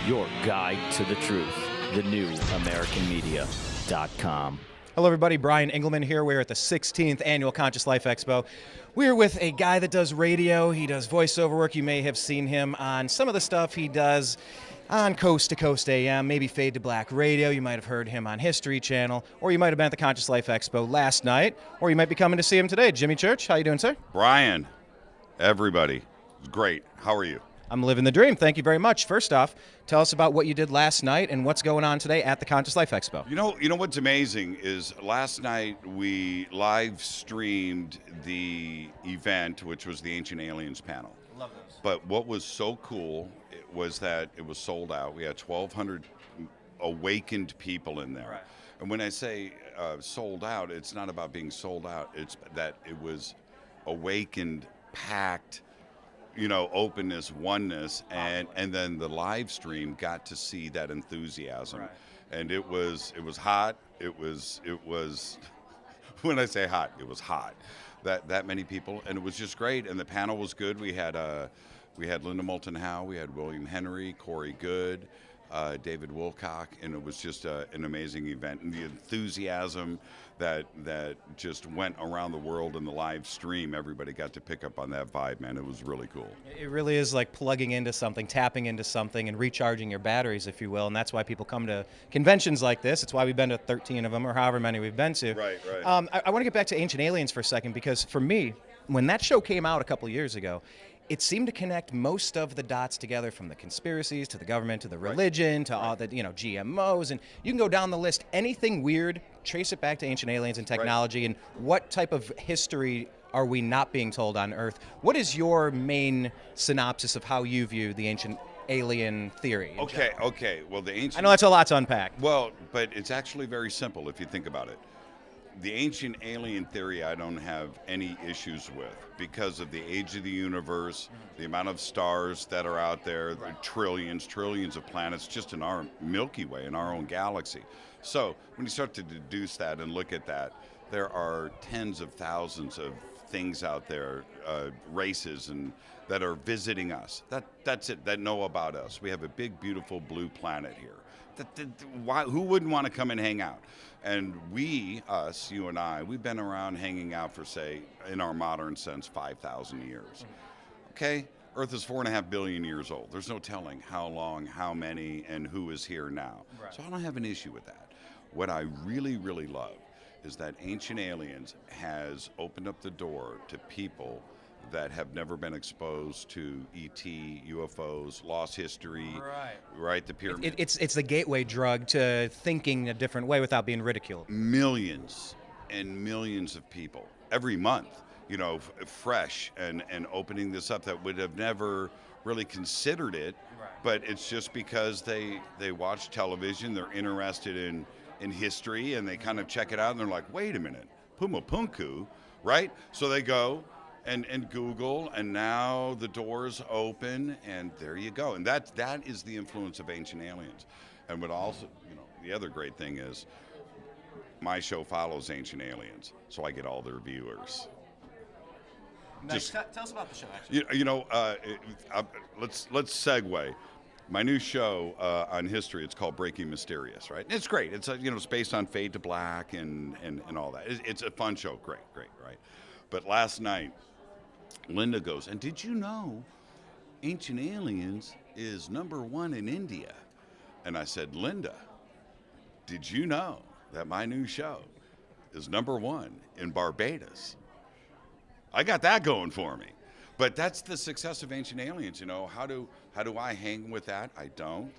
your guide to the truth. TheNewAmericanMedia.com. Hello, everybody. Brian Engelman here. We're at the 16th Annual Conscious Life Expo. We're with a guy that does radio. He does voiceover work. You may have seen him on some of the stuff he does on Coast to Coast AM, maybe Fade to Black Radio. You might have heard him on History Channel, or you might have been at the Conscious Life Expo last night, or you might be coming to see him today. Jimmy Church, how you doing, sir? Brian, everybody, great. How are you? I'm living the dream. Thank you very much. First off, tell us about what you did last night and what's going on today at the Conscious Life Expo. You know what's amazing is last night we live streamed the event, which was the Ancient Aliens panel. Love those. But what was so cool was that it was sold out. We had 1,200 awakened people in there. Right. And when I say sold out, it's not about being sold out. It's that it was awakened, packed, openness, oneness, and then the live stream got to see that enthusiasm. Right. And it was hot. It was when I say hot, it was hot. That many people, and it was just great. And the panel was good. We had Linda Moulton Howe, we had William Henry, Corey Good, David Wilcock, and it was just an amazing event. And the enthusiasm that just went around the world in the live stream, everybody got to pick up on that vibe, man. It was really cool. It really is like plugging into something, tapping into something, and recharging your batteries, if you will. And that's why people come to conventions like this. It's why we've been to 13 of them, or however many we've been to. Right. I want to get back to Ancient Aliens for a second, because for me, when that show came out a couple of years ago, it seemed to connect most of the dots together, from the conspiracies to the government to the religion to all the GMOs, and you can go down the list. Anything weird, trace it back to Ancient Aliens and technology. And what type of history are we not being told on Earth? What is your main synopsis of how you view the ancient alien theory? Okay. Well, the ancient. I know that's a lot to unpack. Well, but it's actually very simple if you think about it. The ancient alien theory I don't have any issues with because of the age of the universe, the amount of stars that are out there, the trillions of planets just in our Milky Way, in our own galaxy. So when you start to deduce that and look at that, there are tens of thousands of things out there, races and that are visiting us. That's it, that know about us. We have a big, beautiful blue planet here. Who wouldn't want to come and hang out? And we, us, you and I, we've been around hanging out for, say, in our modern sense, 5,000 years. Okay? Earth is 4.5 billion years old. There's no telling how long, how many, and who is here now. Right. So I don't have an issue with that. What I really, really love is that Ancient Aliens has opened up the door to people that have never been exposed to ET, UFOs, lost history, right? The pyramid. It's the gateway drug to thinking a different way without being ridiculed. Millions and millions of people every month, fresh and opening this up that would have never really considered it, but it's just because they watch television, they're interested in history, and they kind of check it out, and they're like, wait a minute, Puma Punku, right? So they go and Google, and now the doors open, and there you go. And that is the influence of Ancient Aliens. And what also, the other great thing is my show follows Ancient Aliens, so I get all their viewers. Nice. Tell us about the show, actually. Let's segue. My new show on history, it's called Breaking Mysterious, right? And it's great. It's it's based on Fade to Black and all that. It's a fun show. Great, right? But last night, Linda goes, and did you know Ancient Aliens is #1 in India? And I said, Linda, did you know that my new show is #1 in Barbados? I got that going for me. But that's the success of Ancient Aliens. How do I hang with that? I don't.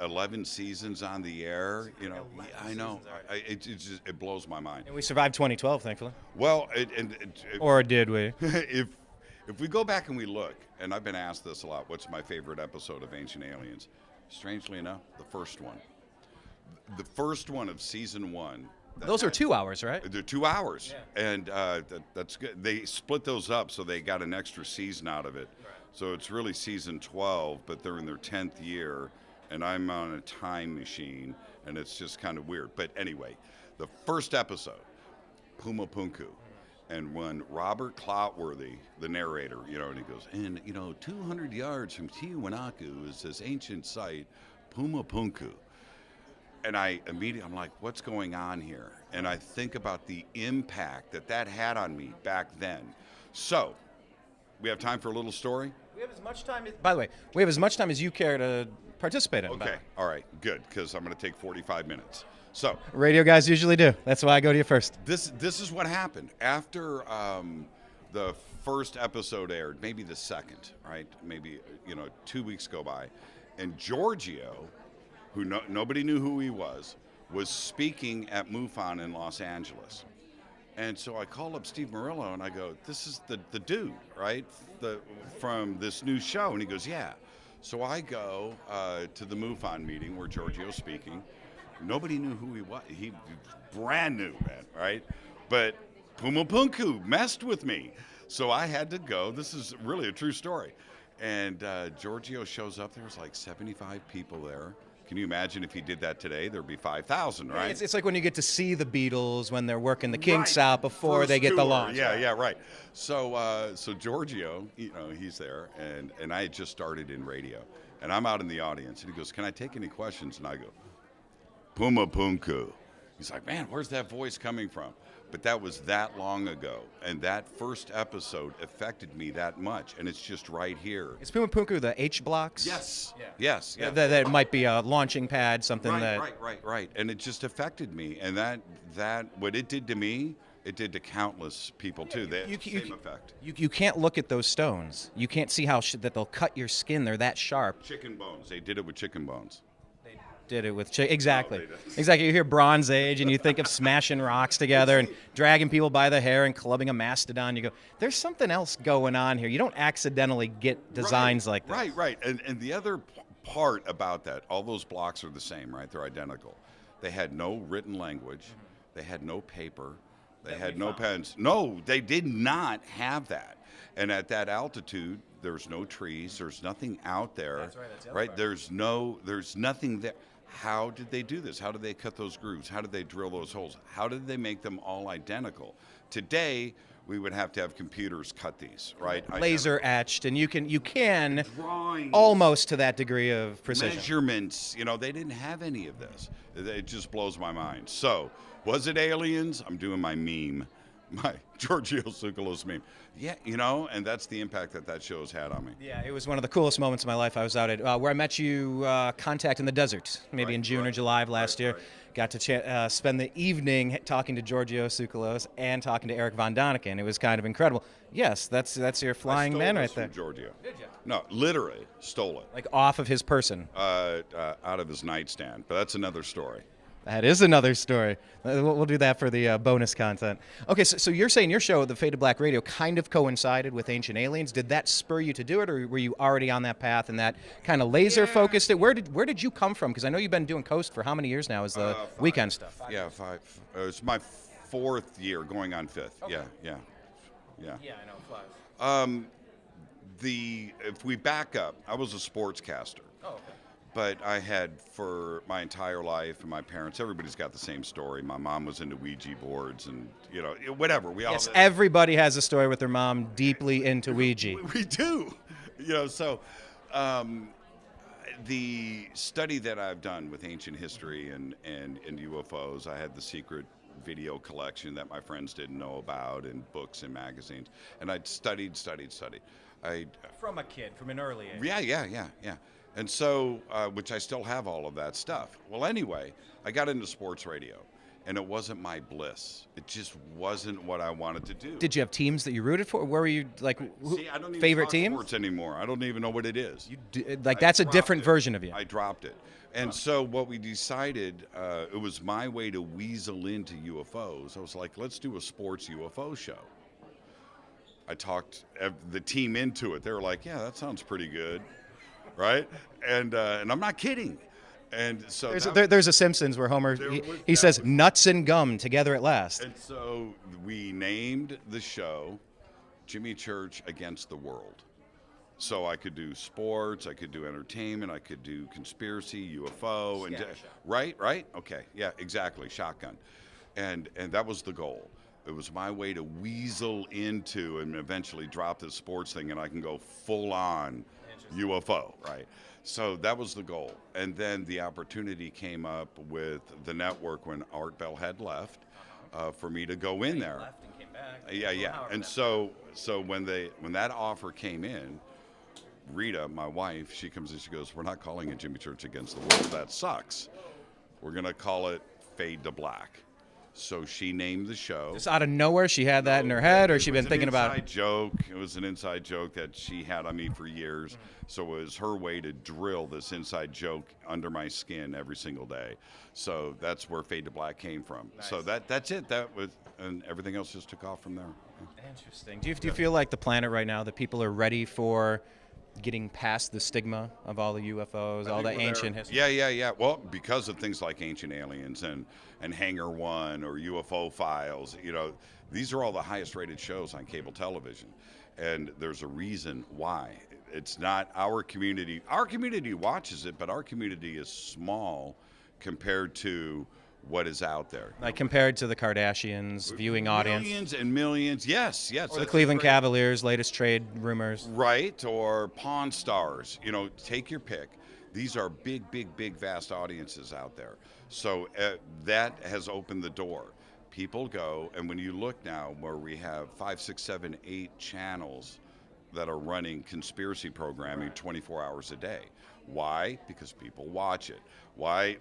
11 seasons on the air. I know. It blows my mind. And we survived 2012, thankfully. Well, or did we? If we go back and we look, and I've been asked this a lot, what's my favorite episode of Ancient Aliens? Strangely enough, the first one. The first one of season 1. Those are 2 hours, right? They're 2 hours, yeah. And that's good. They split those up, so they got an extra season out of it. Right. So it's really season 12, but they're in their 10th year, and I'm on a time machine, and it's just kind of weird. But anyway, the first episode, Puma Punku, And when Robert Clotworthy, the narrator, and he goes, and 200 yards from Tiwanaku is this ancient site, Pumapunku. And I'm like, what's going on here? And I think about the impact that had on me back then. So, we have time for a little story? We have as much time. By the way, we have as much time as you care to participate in. Okay, all right, good, because I'm going to take 45 minutes. So, radio guys usually do. That's why I go to you first. This is what happened after the first episode aired, maybe the second, right? Maybe 2 weeks go by, and Giorgio, who nobody knew who he was speaking at MUFON in Los Angeles. And so I called up Steve Murillo and I go, this is the dude, right? From this new show. And he goes, yeah. So I go to the MUFON meeting where Giorgio's speaking. Nobody knew who he was. He brand new, man, right? But Pumapunku messed with me. So I had to go. This is really a true story. And Giorgio shows up. There was like 75 people there. Can you imagine if he did that today? There'd be 5,000, right? It's like when you get to see the Beatles when they're working the kinks out before they get the launch. Yeah, right. So Giorgio, he's there, and I had just started in radio, and I'm out in the audience, and he goes, "Can I take any questions?" And I go, "Pumapunku." He's like, "Man, where's that voice coming from?" But that was that long ago, and that first episode affected me that much, and it's just right here. Is Pumapunku the H blocks? Yes. Yeah. Yes. Yeah. That might be a launching pad, something Right. And it just affected me, and that what it did to me, it did to countless people too. Same effect. You can't look at those stones. You can't see how that they'll cut your skin. They're that sharp. Chicken bones. They did it with chicken bones. Did it with exactly. Exactly. You hear Bronze Age and you think of smashing rocks together and dragging people by the hair and clubbing a mastodon. You go, there's something else going on here. You don't accidentally get designs like this. Right. And the other part about that, all those blocks are the same, right? They're identical. They had no written language. They had no paper. They had no pens. No, they did not have that. And at that altitude, there's no trees. There's nothing out there. That's right. That's the other right. part. There's nothing there. How did they do this? How did they cut those grooves? How did they drill those holes? How did they make them all identical? Today, we would have to have computers cut these, right? Laser etched, and you can drawings, almost to that degree of precision. Measurements, they didn't have any of this. It just blows my mind. So, was it aliens? I'm doing my meme, my Giorgio Tsoukalos meme. Yeah, and that's the impact that show's had on me. Yeah, it was one of the coolest moments of my life. I was out at where I met you, Contact in the Desert, maybe in June or July of last year. Got to spend the evening talking to Giorgio Tsoukalos and talking to Eric Von Däniken. It was kind of incredible. Yes, that's your flying man right there. Giorgio. Did you? No, literally stole it. Like off of his person. Out of his nightstand, but that's another story. That is another story. We'll do that for the bonus content. Okay, so you're saying your show, The Faded Black Radio, kind of coincided with Ancient Aliens. Did that spur you to do it, or were you already on that path and that kind of laser-focused it? Where did you come from? Because I know you've been doing Coast for how many years now as the weekend stuff? 5. It's my 4th year, going on 5th. Okay. Yeah. Yeah, I know, it flies. If we back up, I was a sportscaster. Oh, okay. But I had for my entire life, and my parents, everybody's got the same story. My mom was into Ouija boards and, whatever. Yes, everybody has a story with their mom deeply into Ouija. We do. So the study that I've done with ancient history and UFOs, I had the secret video collection that my friends didn't know about, and books and magazines. And I'd studied. From a kid, from an early age. Yeah. And so, which I still have all of that stuff. Well, anyway, I got into sports radio, and it wasn't my bliss. It just wasn't what I wanted to do. Did you have teams that you rooted for? Where were you, like, I don't even favorite talk teams? Sports anymore. I don't even know what it is. That's a different version of you. I dropped it. And so what we decided, it was my way to weasel into UFOs. I was like, let's do a sports UFO show. I talked the team into it. They were like, yeah, that sounds pretty good. Right? And I'm not kidding. And so there's a Simpsons where Homer he says nuts and gum together at last. And so we named the show Jimmy Church Against the World. So I could do sports, I could do entertainment, I could do conspiracy, UFO, and right? Okay, yeah, exactly, shotgun, and that was the goal. It was my way to weasel into and eventually drop this sports thing, and I can go full on UFO, right? So that was the goal. And then the opportunity came up with the network when Art Bell had left, for me to go in there. Left and came back. Yeah. And so when that offer came in, Rita, my wife, she comes in, she goes, "We're not calling it Jimmy Church Against the World. That sucks. We're going to call it Fade to Black." So she named the show. Just out of nowhere, she had that in her head, or she been thinking about it? It was an inside joke that she had on me for years. So it was her way to drill this inside joke under my skin every single day. So that's where Fade to Black came from. Nice. So that's it. And everything else just took off from there. Yeah. Interesting. Do you feel like the planet right now, that people are ready for getting past the stigma of all the UFOs, all the ancient history? Yeah. Well, because of things like Ancient Aliens and Hangar One or UFO Files, these are all the highest rated shows on cable television. And there's a reason why. It's not our community. Our community watches it, but our community is small compared to what is out there. Like compared to the Kardashians' viewing audience? Millions and millions, yes. Or the Cleveland Cavaliers' latest trade rumors. Right, or Pawn Stars. Take your pick. These are big, vast audiences out there. So that has opened the door. People go, and when you look now where we have 5, 6, 7, 8 channels that are running conspiracy programming 24 hours a day. Why? Because people watch it. Why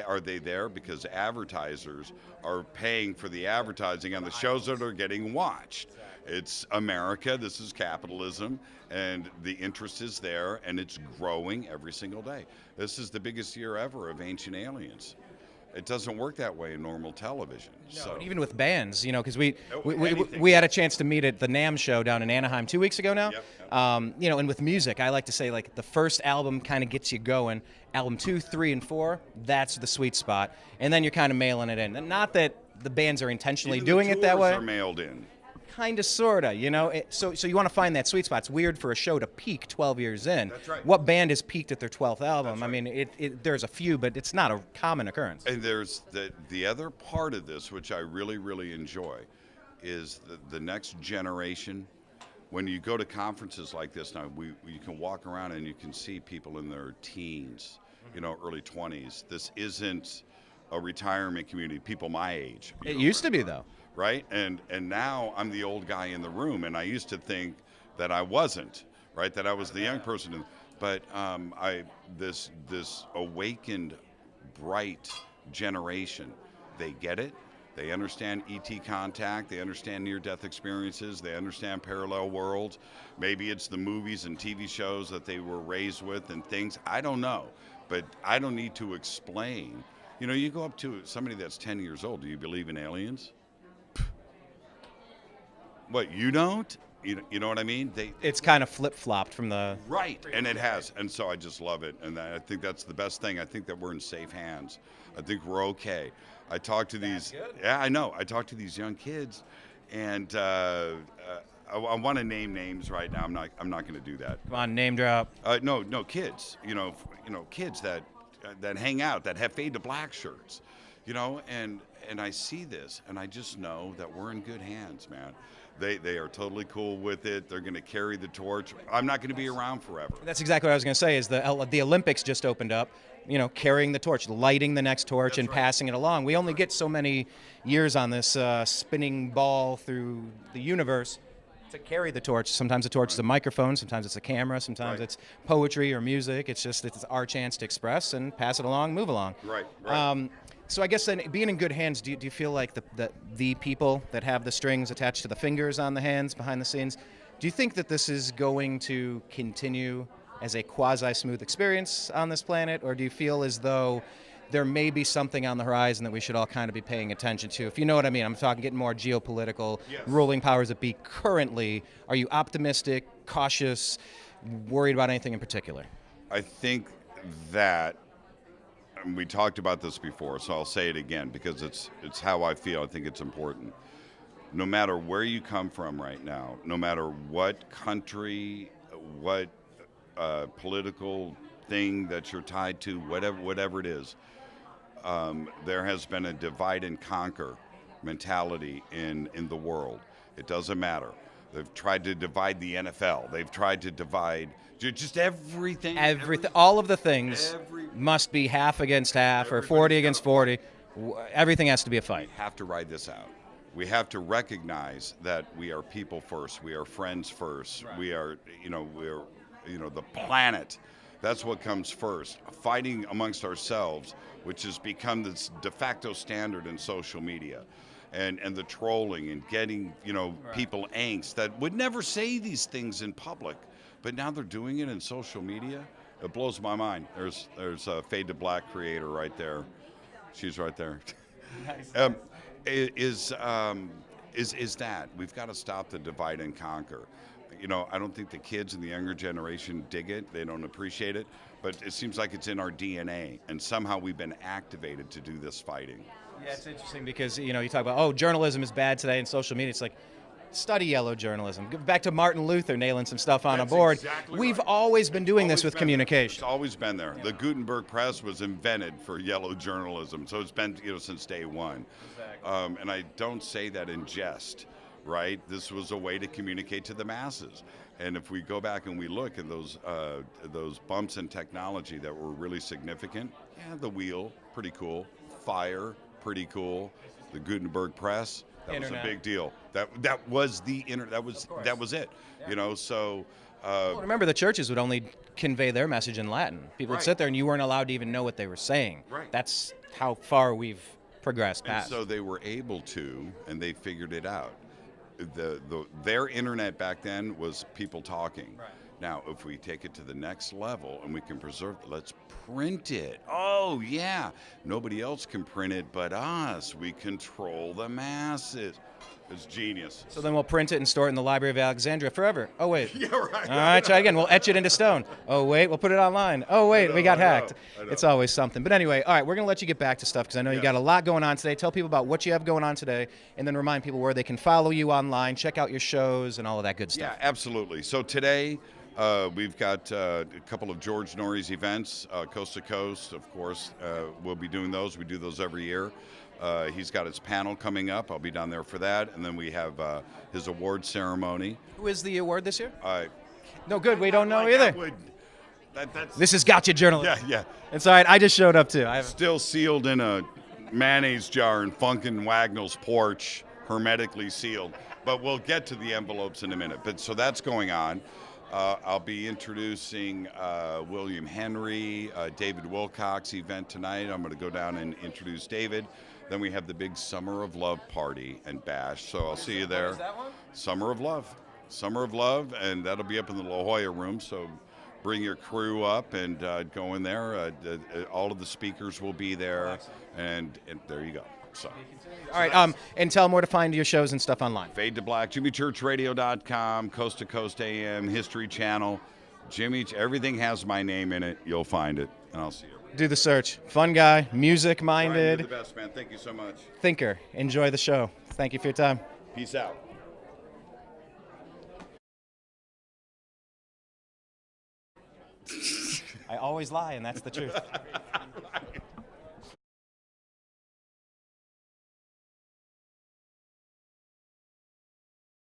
are they there? Because advertisers are paying for the advertising on the shows that are getting watched. It's America, this is capitalism, and the interest is there, and it's growing every single day. This is the biggest year ever of Ancient Aliens. It doesn't work that way in normal television. No, so even with bands, because we had a chance to meet at the NAM show down in Anaheim 2 weeks ago now. Yep. And with music, I like to say the first album kind of gets you going. Album 2, 3, and 4, that's the sweet spot, and then you're kind of mailing it in. And not that the bands are intentionally doing it that way. Are mailed in. Kind of, sort of, So you want to find that sweet spot. It's weird for a show to peak 12 years in. That's right. What band has peaked at their 12th album? That's right. I mean, there's a few, but it's not a common occurrence. And there's the other part of this, which I really, really enjoy, is the next generation. When you go to conferences like this now, you can walk around and you can see people in their teens, early 20s. This isn't a retirement community, people my age. It used to be, though. Right? And now I'm the old guy in the room, and I used to think that I wasn't, right? That I was the young person. But this awakened, bright generation, they get it. They understand ET contact. They understand near-death experiences. They understand parallel worlds. Maybe it's the movies and TV shows that they were raised with and things. I don't know. But I don't need to explain. You go up to somebody that's 10 years old. Do you believe in aliens? What, you don't? You know what I mean? It's kind of flip-flopped from the... Right, and it has. And so I just love it. And I think that's the best thing. I think that we're in safe hands. I think we're okay. I talk to these... Good. Yeah, I know. I talk to these young kids, and I want to name names right now. I'm not going to do that. Come on, name drop. No, kids. Kids that hang out, that have Fade to Black shirts. And I see this, and I just know that we're in good hands, man. They are totally cool with it. They're going to carry the torch. I'm not going to be around forever. That's exactly what I was going to say, is the Olympics just opened up, carrying the torch, lighting the next torch. That's and right. Passing it along. We only get so many years on this spinning ball through the universe to carry the torch. Sometimes the torch is a microphone, sometimes it's a camera, sometimes it's poetry or music. It's our chance to express and pass it along, move along. Right. So I guess then, being in good hands, do you feel like the people that have the strings attached to the fingers on the hands behind the scenes, do you think that this is going to continue as a quasi-smooth experience on this planet, or do you feel as though there may be something on the horizon that we should all kind of be paying attention to? If you know what I mean, I'm talking getting more geopolitical, ruling powers that be currently. Are you optimistic, cautious, worried about anything in particular? I think that, we talked about this before, so I'll say it again because it's how I feel. I think it's important. No matter where you come from right now, no matter what country, what political thing that you're tied to, whatever it is, there has been a divide and conquer mentality in the world. It doesn't matter. They've tried to divide the NFL. They've tried to divide just everything. Everything, all of the things must be half against half or 40 against 40. Everything has to be a fight. We have to ride this out. We have to recognize that we are people first. We are friends first. Right. We are, the planet. That's what comes first. Fighting amongst ourselves, which has become this de facto standard in social media. And the trolling and getting, people angst that would never say these things in public, but now they're doing it in social media. It blows my mind. There's a Fade to Black creator right there. She's right there. Nice. Is that we've got to stop the divide and conquer. I don't think the kids and the younger generation dig it. They don't appreciate it, but it seems like it's in our DNA, and somehow we've been activated to do this fighting. Yeah, it's interesting because, you talk about, journalism is bad today in social media. It's like, study yellow journalism. Go back to Martin Luther nailing some stuff on a board. Exactly We've right. always been doing this with communication. It's always been there. The Gutenberg Press was invented for yellow journalism, so it's been since day one. Exactly. And I don't say that in jest, right? This was a way to communicate to the masses. And if we go back and we look at those bumps in technology that were really significant, the wheel, pretty cool. Fire, pretty cool. The Gutenberg Press, that Internet. was a big deal. That was the internet. That was it. Yeah. So. Well, remember, the churches would only convey their message in Latin. People would sit there, and you weren't allowed to even know what they were saying. Right. That's how far we've progressed past. And so they were able to, and they figured it out. Their internet back then was people talking. Right. Now, if we take it to the next level and we can preserve it, let's print it. Oh, yeah. Nobody else can print it but us. We control the masses. It's genius. So then we'll print it and store it in the Library of Alexandria forever. Oh, wait. Yeah, right. All right, try again. We'll etch it into stone. Oh, wait, we'll put it online. Oh, wait, we got hacked. I know. It's always something. But anyway, all right, we're going to let you get back to stuff because I know you got a lot going on today. Tell people about what you have going on today, and then remind people where they can follow you online, check out your shows, and all of that good stuff. Yeah, absolutely. So today, we've got a couple of George Norrie's events, coast to coast, of course. We'll be doing those. We do those every year. He's got his panel coming up. I'll be down there for that. And then we have his award ceremony. Who is the award this year? I No, good. We don't know either. That's This is Gotcha Journalism. yeah. It's all right. I just showed up, too. Still sealed in a mayonnaise jar in Funkin' Wagnall's porch, hermetically sealed. But we'll get to the envelopes in a minute. But so that's going on. I'll be introducing William Henry, David Wilcox event tonight. I'm going to go down and introduce David. Then we have the big Summer of Love party and bash. So I'll see you there. What is that one? Summer of Love, and that'll be up in the La Jolla room. So bring your crew up and go in there. All of the speakers will be there, and there you go. So. All right, and tell them where to find your shows and stuff online. Fade to Black, JimmyChurchRadio.com, Coast to Coast AM, History Channel. Jimmy, everything has my name in it. You'll find it, and I'll see you. Do the search. Fun guy, music-minded. Brian, you're the best, man. Thank you so much. Thinker. Enjoy the show. Thank you for your time. Peace out. I always lie, and that's the truth.